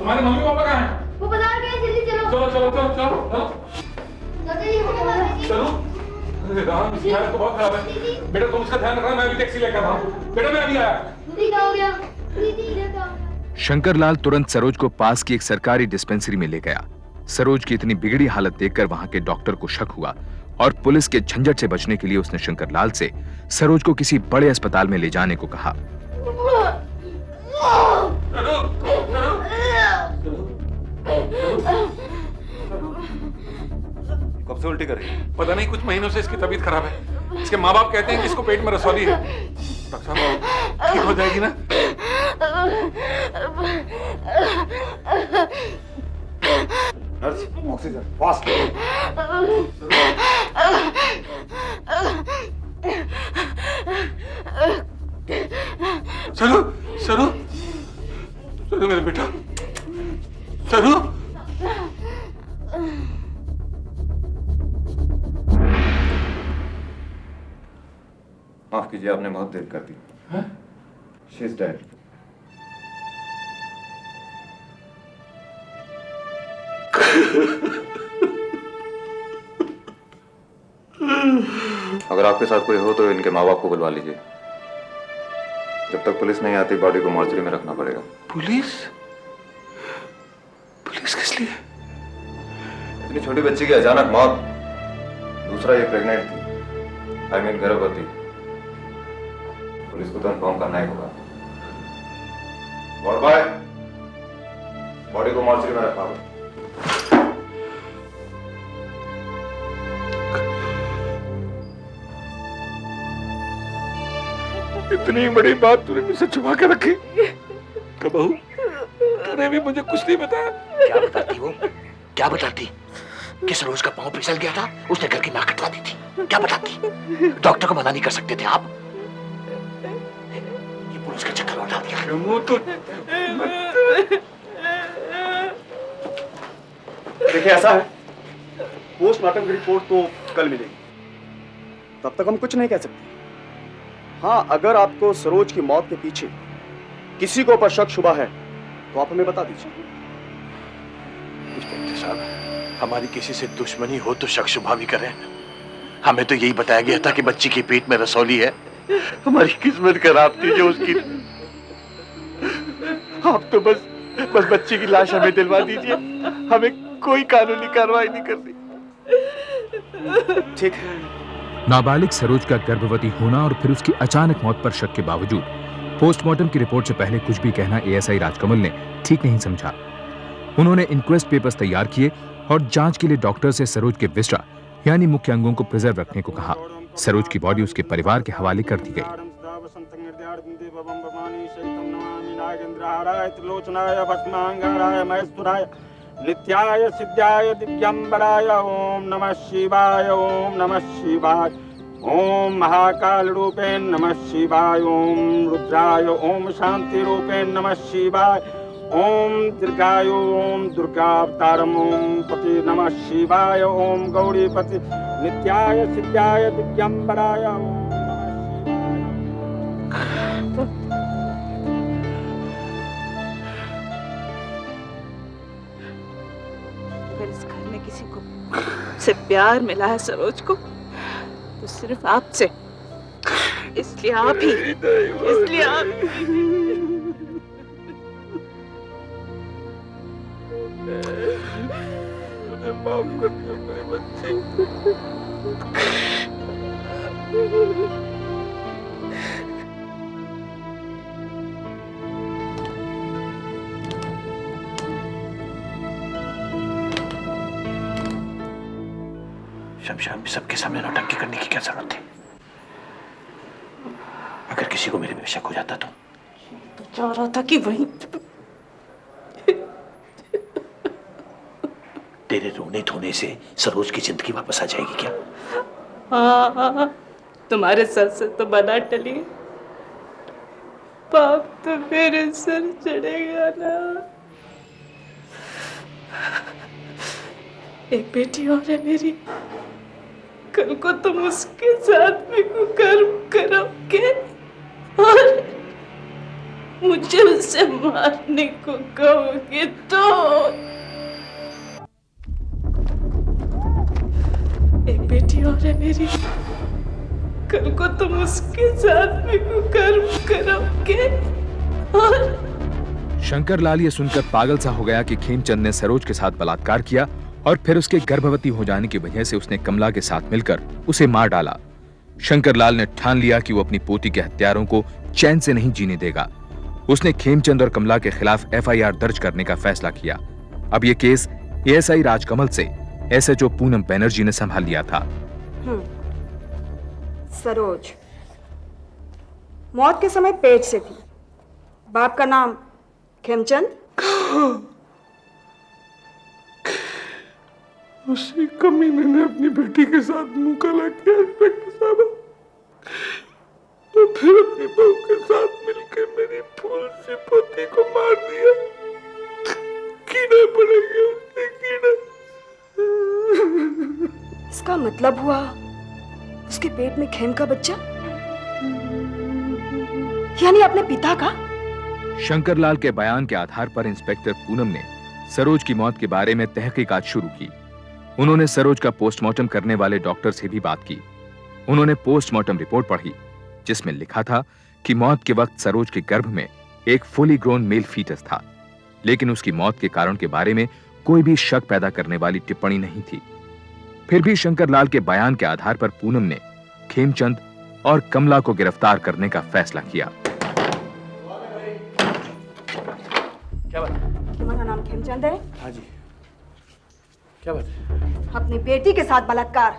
तुम्हारे mummy papa कहाँ हैं? वो बाजार गए, जल्दी चलो। चलो चलो चलो चलो चलो चलो। अरे राम, इसकी हालत तो बहुत खराब है। बेटा तुम उसका ध्यान रखना, मैं भी टैक्सी लेकर रहा हूँ। बेटा मैं अभी आया। दीदी क्या हो गया? दीदी इधर क्या हो गया? शंकरलाल तुरंत सरोज को पास की एक सरकारी डिस्पेंसरी में ले गया। सरोज की इतनी बिगड़ी हालत देखकर वहां के डॉक्टर को शक हुआ और पुलिस के झंझट से बचने के लिए उसने शंकरलाल से सरोज को किसी बड़े अस्पताल में ले जाने को कहा। कब से उल्टी कर रही है? पता नहीं, कुछ महीनों से इसकी तबीयत खराब है। इसके माँ बाप कहते हैं कि इसको पेट में रसौली है। डॉक्टर साहब ठीक हो जाएगी ना? Nurse, oxygen fast. सरू सरू सरू मेरे बेटा, सरू। माफ कीजिए, आपने बहुत देर कर दी। She is dead. अगर आपके साथ कोई हो तो इनके माँ बाप को बुलवा लीजिए। जब तक पुलिस नहीं आती बॉडी को मॉर्चरी में रखना पड़ेगा। पुलिस? पुलिस किस लिए? इतनी छोटी बच्ची की अचानक मौत, दूसरा ये प्रेग्नेंट थी, आई मीन गर्भवती। पुलिस को तो इन्फॉर्म करना ही होगा। वार्ड बॉय, बॉडी को मॉर्चरी में रखा हो। इतनी बड़ी बात तूने मुझसे छुपा के रखी। बहू, तूने भी मुझे कुछ नहीं बताया। क्या बताती वो? क्या बताती? कि सरोज का पांव फिसल गया था, उसने घर की नाक कटवा दी थी। क्या बताती? डॉक्टर को मना नहीं कर सकते थे आप? ये पुलिस का चक्कर उठा दिया। मुंह तो देखिए ऐसा है, पोस्टमार्टम की रिपोर्ट तो कल मिलेगी, तब तक हम कुछ नहीं कह सकते। हाँ, अगर आपको सरोज की मौत के पीछे किसी को पर शक शुबा है तो आप हमें बता दीजिए। इंस्पेक्टर साहब, हमारी किसी से दुश्मनी हो तो शक शुबा भी करें। हमें तो यही बताया गया था कि बच्ची के पेट में रसौली है। हमारी किस्मत खराब थी जो उसकी। आप तो बस बच्ची की लाश हमें दिलवा दीजिए, हमें कोई कानूनी कार्रवाई नहीं करनी। ठीक है। नाबालिग सरोज का गर्भवती होना और फिर उसकी अचानक मौत पर शक के बावजूद पोस्टमार्टम की रिपोर्ट से पहले कुछ भी कहना एएसआई राजकमल ने ठीक नहीं समझा। उन्होंने इंक्वेस्ट पेपर्स तैयार किए और जांच के लिए डॉक्टर से सरोज के विस्टा यानी मुख्य अंगों को प्रिजर्व रखने को कहा। सरोज की बॉडी उसके परिवार के हवाले कर दी गई। नित्याय सिद्धाय दिव्यंबराय ओम नमः शिवाय, ओम नमः शिवाय, ओम महाकाल रूपेण नमः शिवाय, ओम रुद्राय, ओम शांति रूपेण नमः शिवाय, ओम दीर्घाय, ओम दुर्गावतारम, ओम पति नमः शिवाय, ओम गौरीपति नित्याय सिद्धाय दिव्यंबराय ओम नमः शिवाय। अगर इस घर में किसी को से प्यार मिला है सरोज को तो सिर्फ आपसे, इसलिए आप ही, इसलिए आप माफ कर दिया मेरे बच्चे। शमशान में सबके सामने नौटंकी करने की क्या जरूरत थी? अगर किसी को मेरे में शक हो जाता तो चाह रहा था कि वही तेरे रोने धोने से सरोज की जिंदगी वापस आ जाएगी क्या? हाँ, तुम्हारे सर से तो बना टली, पाप तो मेरे सर चढ़ेगा ना। एक बेटी और है मेरी, कल को तुम उसके साथ में कुकर्म करोगे मुझे उसे मारने को कहोगे तो एक बेटी और है मेरी, कल को तुम उसके साथ में कर्म करोगे। और शंकर लाल ये सुनकर पागल सा हो गया कि खेमचंद ने सरोज के साथ बलात्कार किया और फिर उसके गर्भवती हो जाने की वजह से उसने कमला के साथ मिलकर उसे मार डाला। शंकर लाल ने ठान लिया कि वो अपनी पोती के हत्यारों को चैन से नहीं जीने देगा। उसने खेमचंद और कमला के खिलाफ एफआईआर दर्ज करने का फैसला किया। अब ये केस एएसआई राजकमल से एसएचओ पूनम बनर्जी ने संभाल लिया था। सरोज मौत के समय पेट से थी। बाप का नाम खेमचंद। उसी कमी मैंने अपनी बेटी के साथ मुंह काला किया इंस्पेक्टर साहब, तो फिर अपनी बहू के साथ मिलकर मेरी फूल सी पोती को मार दिया। कीड़ा पड़ेगा उससे, कीड़ा। इसका मतलब हुआ उसके पेट में खेम का बच्चा, यानी अपने पिता का। शंकर लाल के बयान के आधार पर इंस्पेक्टर पूनम ने सरोज की मौत के बारे में तहकीकात शुरू की। उन्होंने सरोज का पोस्टमार्टम करने वाले डॉक्टर से भी बात की। उन्होंने पोस्टमार्टम रिपोर्ट पढ़ी जिसमें लिखा था कि मौत के वक्त सरोज के गर्भ में एक फुली ग्रोन मेल फीटस था, लेकिन उसकी मौत के कारण के बारे में कोई भी शक पैदा करने वाली टिप्पणी नहीं थी। फिर भी शंकर लाल के बयान के आधार पर पूनम ने खेमचंद और कमला को गिरफ्तार करने का फैसला किया। क्या बात? तुम्हारा नाम खेमचंद है? हाँ जी। क्या बात है? अपनी बेटी के साथ बलात्कार,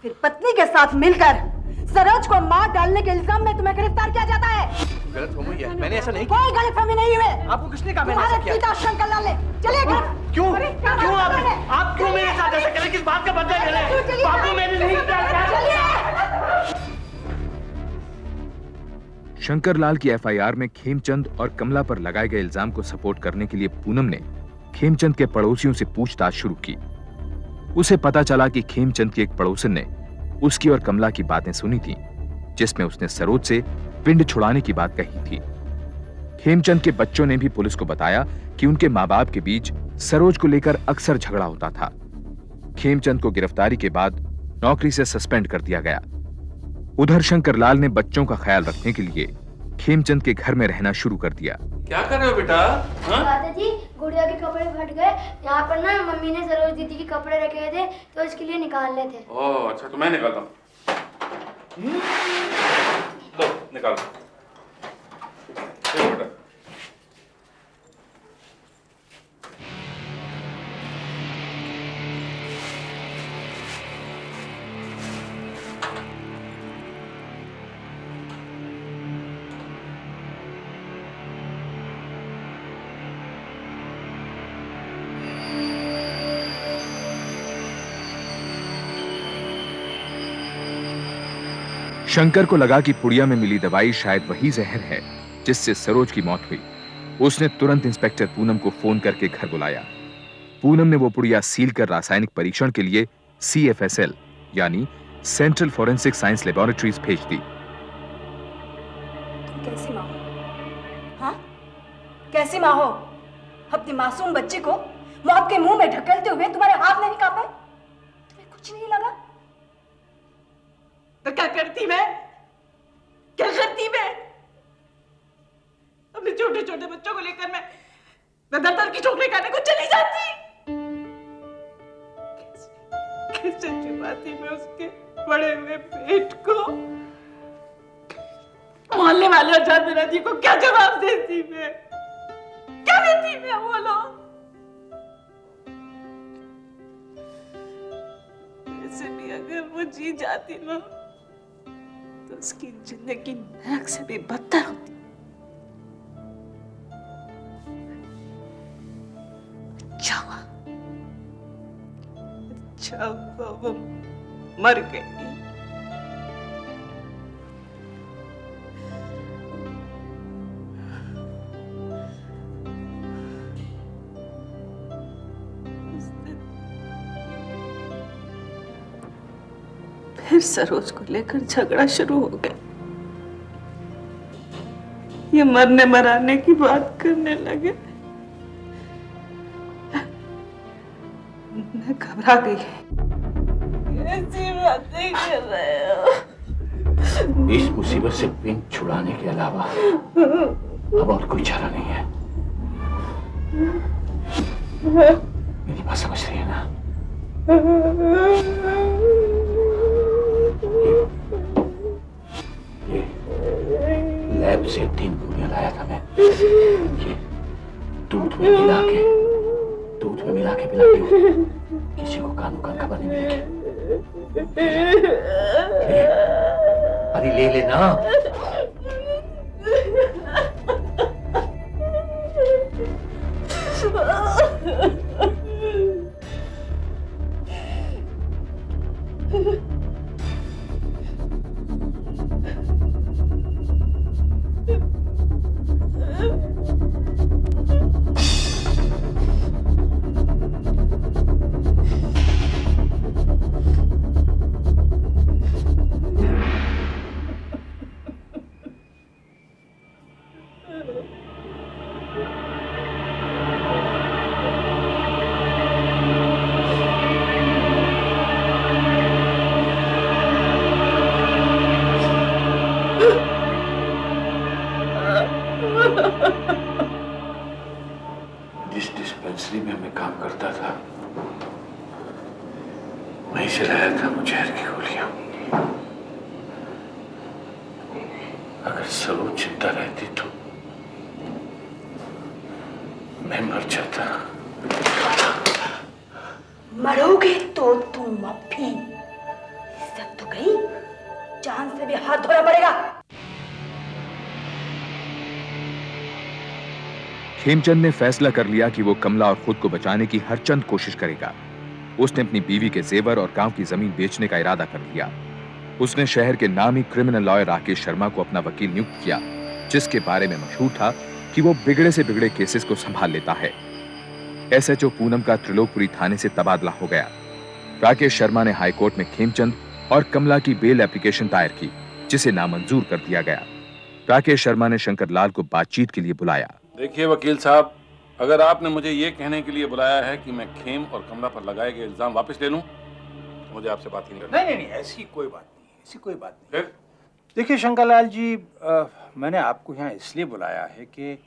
फिर पत्नी के साथ मिलकर सरोज को मार डालने के इल्जाम में तुम्हें गिरफ्तार किया जाता है। गलतफहमी है, मैंने ऐसा नहीं किया। कोई गलतफहमी नहीं हुई। आपको किसने कहा मैंने ऐसा किया? पिता शंकर लाल ने। चलिए घर। क्यों? क्यों आप क्यों मेरे साथ ऐसा करें? किस बात का बदला ले रहे हैं? बापू मैंने नहीं किया। शंकर लाल की एफआईआर में खेमचंद और कमला पर लगाए गए इल्जाम को सपोर्ट करने के लिए पूनम ने खेमचंद के पड़ोसियों से पूछताछ शुरू की। उसे पता चला कि खेमचंद के एक पड़ोसन ने उसकी और कमला की बातें सुनी थी, जिसमें उसने सरोज से पिंड छुड़ाने की बात कही थी। खेमचंद के बच्चों ने भी पुलिस को बताया कि उनके माँ बाप के बीच सरोज को लेकर अक्सर झगड़ा होता था। खेमचंद को गिरफ्तारी के बाद नौकरी से सस्पेंड कर दिया गया। उधर शंकर लाल ने बच्चों का ख्याल रखने के लिए खेमचंद के घर में रहना शुरू कर दिया। क्या कर रहे हो बेटा? दादाजी गुड़िया के कपड़े फट गए, यहाँ पर ना मम्मी ने सरोज दीदी के कपड़े रखे हुए थे तो इसके लिए निकालने थे। ओह अच्छा, तो मैं निकालता हूँ। लो निकाल। बेटा शंकर को लगा कि पुड़िया में मिली दवाई शायद वही जहर है जिससे सरोज की मौत हुई। उसने तुरंत इंस्पेक्टर पूनम को फोन करके घर बुलाया। पूनम ने वो पुड़िया सील कर रासायनिक परीक्षण के लिए CFSL यानी सेंट्रल फॉरेंसिक साइंस लेबोरेटरीज भेज दी। तुम कैसी माँ हो? हाँ? कैसी माँ हो? अपनी मासूम बच्ची को मौत के मुंह में ढकेलते हुए तुम्हारे हाथ नहीं कांपे? तुम्हें कुछ नहीं लगा? तो क्या करती मैं? क्या करती मैं? अपने छोटे छोटे बच्चों को लेकर मैं दर की ठोकरें खाने को चली जाती। कैसे छुपाती मैं उसके बड़े हुए पेट को? मोहल्ले वाले और जान मेरा जी को क्या जवाब देती मैं? क्या देती मैं? बोलो। वैसे भी अगर वो जी जाती ना तो उसकी जिंदगी नरक से भी बदतर होती। अच्छा हुआ वो मर गई। फिर सरोज को लेकर झगड़ा शुरू हो गया। ये मरने मराने की बात करने लगे। मैं घबरा गई। कैसी बातें कर रहे हो? इस मुसीबत से पिंक छुड़ाने के अलावा अब और कोई चारा नहीं है। मेरी बात समझ रही है ना? ये लैब से 3 गोलियां लाया था मैं। ये दूध में मिला के पिलाती हूँ। किसी को कान खबर नहीं मिलेगी। अरे ले लेना। जिस डिस्पेंसरी में मैं काम करता था वहीं से लाया था मुझे जहर की गोलियां। अगर सरोज चिंता रहती तो मैं मर जाता। मरोगे तो तुम अब भी। इज्जत तो गई, जान से भी हाथ धोना पड़ेगा। खेमचंद ने फैसला कर लिया कि वो कमला और खुद को बचाने की हर चंद कोशिश करेगा। उसने अपनी बीवी के जेवर और गांव की जमीन बेचने का इरादा कर लिया। उसने शहर के नामी क्रिमिनल लॉयर राकेश शर्मा को अपना वकील नियुक्त किया, जिसके बारे में मशहूर था कि वो बिगड़े से बिगड़े केसेस को संभाल लेता है। एसएचओ पूनम का त्रिलोकपुरी थाने से तबादला हो गया। राकेश शर्मा ने हाईकोर्ट में खेमचंद और कमला की बेल एप्लीकेशन दायर की, जिसे नामंजूर कर दिया गया। राकेश शर्मा ने शंकर लाल को बातचीत के लिए बुलाया। देखिए वकील साहब, अगर आपने मुझे ये कहने के लिए बुलाया है कि मैं खेम और कमला पर लगाए गए इल्जाम वापस ले लूं, तो मुझे आपसे बात ही नहीं करनी। नहीं, ऐसी कोई बात नहीं। फिर देखिए शंकरलाल जी, मैंने आपको यहाँ इसलिए बुलाया है कि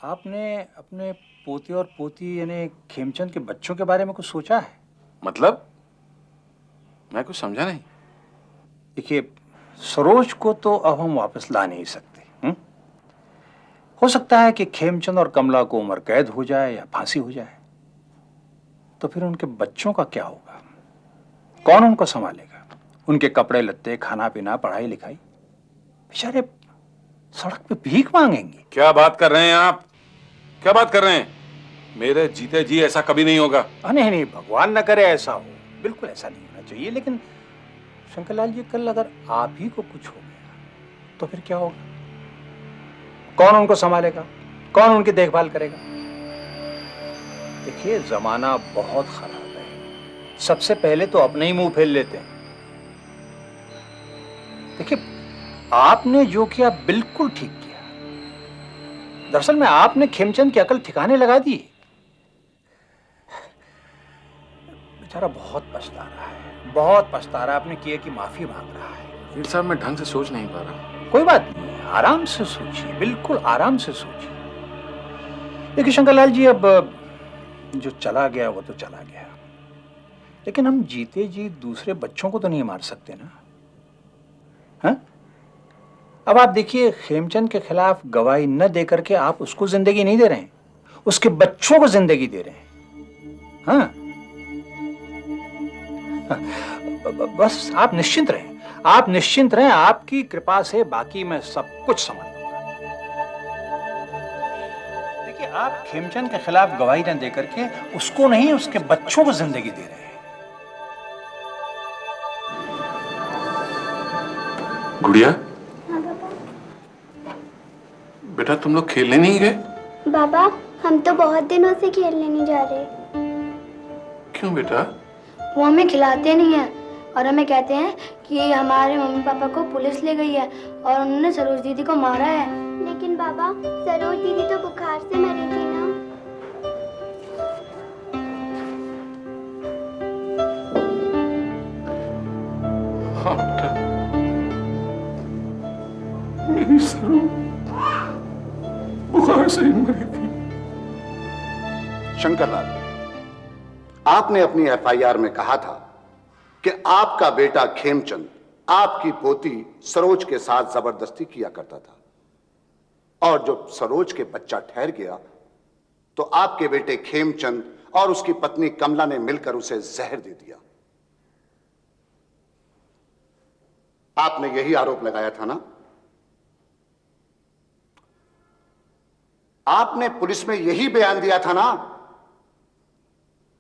आपने अपने पोते और पोती यानी खेमचंद के बच्चों के बारे में कुछ सोचा है? मतलब? मैं कुछ समझा नहीं। देखिए, सरोज को तो अब हम वापस ला नहीं सकते। हो सकता है कि खेमचंद और कमला को उम्र कैद हो जाए या फांसी हो जाए, तो फिर उनके बच्चों का क्या होगा? कौन उनको संभालेगा? उनके कपड़े लत्ते, खाना पीना, पढ़ाई लिखाई? बेचारे सड़क पे भीख मांगेंगे। क्या बात कर रहे हैं आप? क्या बात कर रहे हैं? मेरे जीते जी ऐसा कभी नहीं होगा। नहीं, भगवान न करे ऐसा हो। बिल्कुल ऐसा नहीं होना चाहिए। लेकिन शंकरलाल जी, कल अगर आप ही को कुछ हो गया तो फिर क्या होगा? कौन उनको संभालेगा? कौन उनकी देखभाल करेगा? देखिए, जमाना बहुत खराब है। सबसे पहले तो अपने ही मुंह फेर लेते हैं। देखिए, आपने जो किया बिल्कुल ठीक किया। दरअसल में आपने खेमचंद की अकल ठिकाने लगा दी। बेचारा बहुत पछता रहा है, अपने किए की माफी मांग रहा है। वकील साहब, मैं ढंग से सोच नहीं पा रहा। कोई बात नहीं, आराम से सोचिए, बिल्कुल आराम से सोचिए। देखिए शंकरलाल जी, अब जो चला गया वो तो चला गया, लेकिन हम जीते जी दूसरे बच्चों को तो नहीं मार सकते ना। हाँ? अब आप देखिए, खेमचंद के खिलाफ गवाही न देकर के आप उसको जिंदगी नहीं दे रहे हैं, उसके बच्चों को जिंदगी दे रहे हैं। हाँ? बस आप निश्चिंत रहें, आपकी कृपा से बाकी मैं सब कुछ समझ लूंगा। देखिए, आप खेमचंद के खिलाफ गवाही न देकर के उसको नहीं, उसके बच्चों को जिंदगी दे रहे हैं। गुड़िया, बेटा तुम लोग खेलने नहीं गए? बाबा, हम तो बहुत दिनों से खेलने नहीं जा रहे। क्यों बेटा? वो हमें खिलाते नहीं है। और हमें कहते हैं कि हमारे मम्मी पापा को पुलिस ले गई है और उन्होंने सरोज दीदी को मारा है। लेकिन बाबा, सरोज दीदी तो बुखार से मरी थी ना। मेरी सरोज बुखार से ही मरी थी। शंकरलाल, आपने अपनी एफआईआर में कहा था कि आपका बेटा खेमचंद आपकी पोती सरोज के साथ जबरदस्ती किया करता था, और जब सरोज के बच्चा ठहर गया तो आपके बेटे खेमचंद और उसकी पत्नी कमला ने मिलकर उसे जहर दे दिया। आपने यही आरोप लगाया था ना? आपने पुलिस में यही बयान दिया था ना?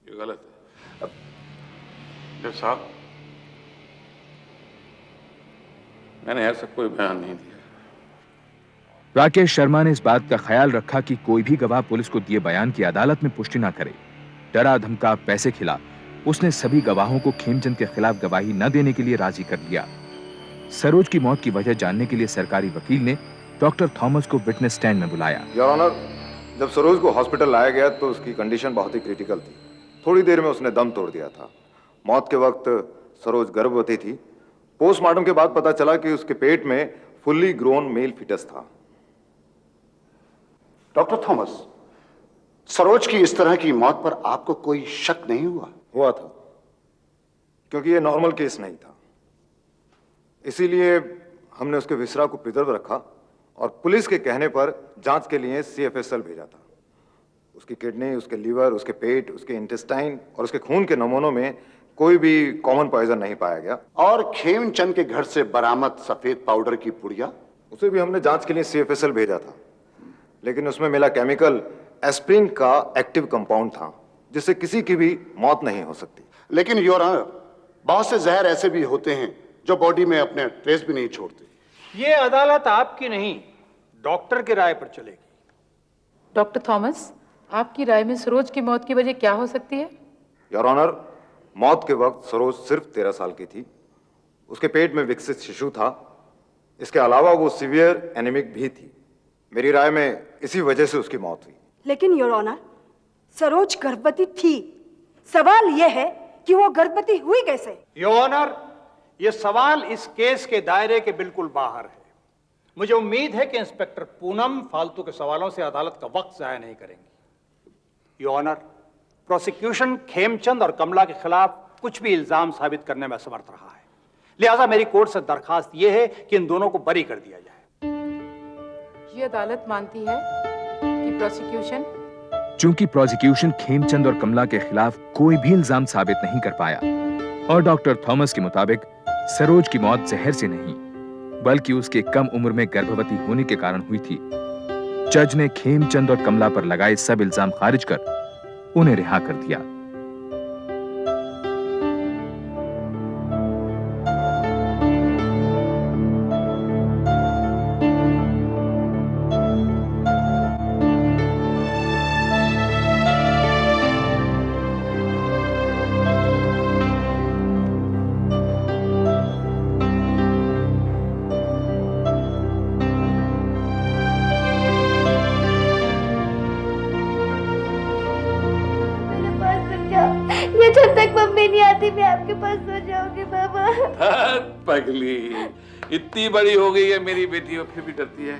ये गलत है जज साहब, मैंने ऐसा कोई बयान नहीं दिया। राकेश शर्मा ने इस बात का ख्याल रखा कि कोई भी गवाह पुलिस को दिए बयान की अदालत में पुष्टि ना करे। डरा धमका पैसे खिला उसने सभी गवाहों को खेमचंद के खिलाफ गवाही न देने के लिए राजी कर लिया। सरोज की मौत की वजह जानने के लिए सरकारी वकील ने डॉक्टर थॉमस को विटनेस स्टैंड में बुलाया। योर ऑनर, जब सरोज को हॉस्पिटल लाया गया तो उसकी कंडीशन बहुत ही क्रिटिकल थी। थोड़ी देर में उसने दम तोड़ दिया था। मौत के वक्त सरोज गर्भवती थी। पोस्टमार्टम के बाद पता चला कि उसके पेट में फुल्ली ग्रोन मेल फिटस था। डॉक्टर थॉमस, सरोज की इस तरह की मौत पर आपको कोई शक नहीं हुआ? हुआ था, क्योंकि ये नॉर्मल केस नहीं था। इसीलिए हमने उसके विसरा को प्रिजर्व रखा और पुलिस के कहने पर जांच के लिए CFSL भेजा था। उसकी किडनी, उसके लीवर, उसके पेट, उसके इंटेस्टाइन और उसके खून के नमूनों में कोई भी कॉमन पॉइजन नहीं पाया गया। और खेमचंद के घर से बरामद सफेद पाउडर की पुड़िया, उसे भी हमने जांच के लिए CFSL भेजा था, लेकिन उसमें मिला केमिकल एस्प्रिन का एक्टिव कंपाउंड था, जिससे किसी की भी मौत नहीं हो सकती। लेकिन योर ऑनर, बहुत से जहर ऐसे भी होते हैं जो बॉडी में अपने ट्रेस भी नहीं छोड़ते। ये अदालत आपकी नहीं, डॉक्टर की राय पर चलेगी। डॉक्टर थॉमस, आपकी राय में सरोज की मौत की वजह क्या हो सकती है? योर ऑनर, मौत के वक्त सरोज सिर्फ 13 साल की थी। उसके पेट में विकसित शिशु था। इसके अलावा वो सीवियर एनीमिक भी थी। मेरी राय में इसी वजह से उसकी मौत हुई। लेकिन योर ऑनर, सरोज गर्भवती थी। सवाल यह है कि वो गर्भवती हुई कैसे? योर ऑनर, ये सवाल इस केस के दायरे के बिल्कुल बाहर है। मुझे उम्मीद है कि इंस्पेक्टर पूनम फालतू के सवालों से अदालत का वक्त जाया नहीं करेंगी। योर ऑनर, प्रोसिक्यूशन खेमचंद और कमला के खिलाफ कुछ भी इल्जाम साबित करने में असमर्थ रहा है। लिहाजा मेरी कोर्ट से दरखास्त यह है कि इन दोनों को बरी कर दिया जाए। ये अदालत मानती है कि प्रोसिक्यूशन चूंकि प्रोसिक्यूशन खेमचंद और कमला के खिलाफ कोई भी इल्जाम साबित नहीं कर पाया और डॉक्टर थॉमस के मुताबिक सरोज की मौत जहर से नहीं बल्कि उसके कम उम्र में गर्भवती होने के कारण हुई थी, जज ने खेमचंद और कमला पर लगाए सब इल्जाम खारिज कर उन्हें रिहा कर दिया। जब तक मम्मी नहीं आती मैं आपके पास सो जाऊंगी बाबा। पगली, इतनी बड़ी हो गई है मेरी बेटी और फिर भी डरती है,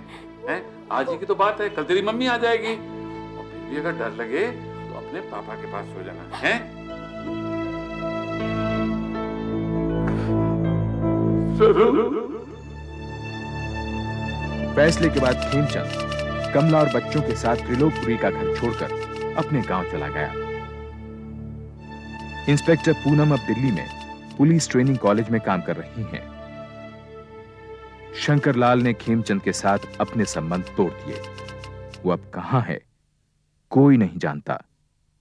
हैं? आज ही की तो बात है, कल तेरी मम्मी आ जाएगी। और फिर भी अगर डर लगे तो अपने पापा के पास सो जाना है। फैसले के बाद खेमचंद कमला और बच्चों के साथ त्रिलोकपुरी का घर छोड़कर अपने गांव चला गया। इंस्पेक्टर पूनम अब दिल्ली में पुलिस ट्रेनिंग कॉलेज में काम कर रही हैं। शंकरलाल ने खेमचंद के साथ अपने संबंध तोड़ दिए। वो अब कहां है, कोई नहीं जानता।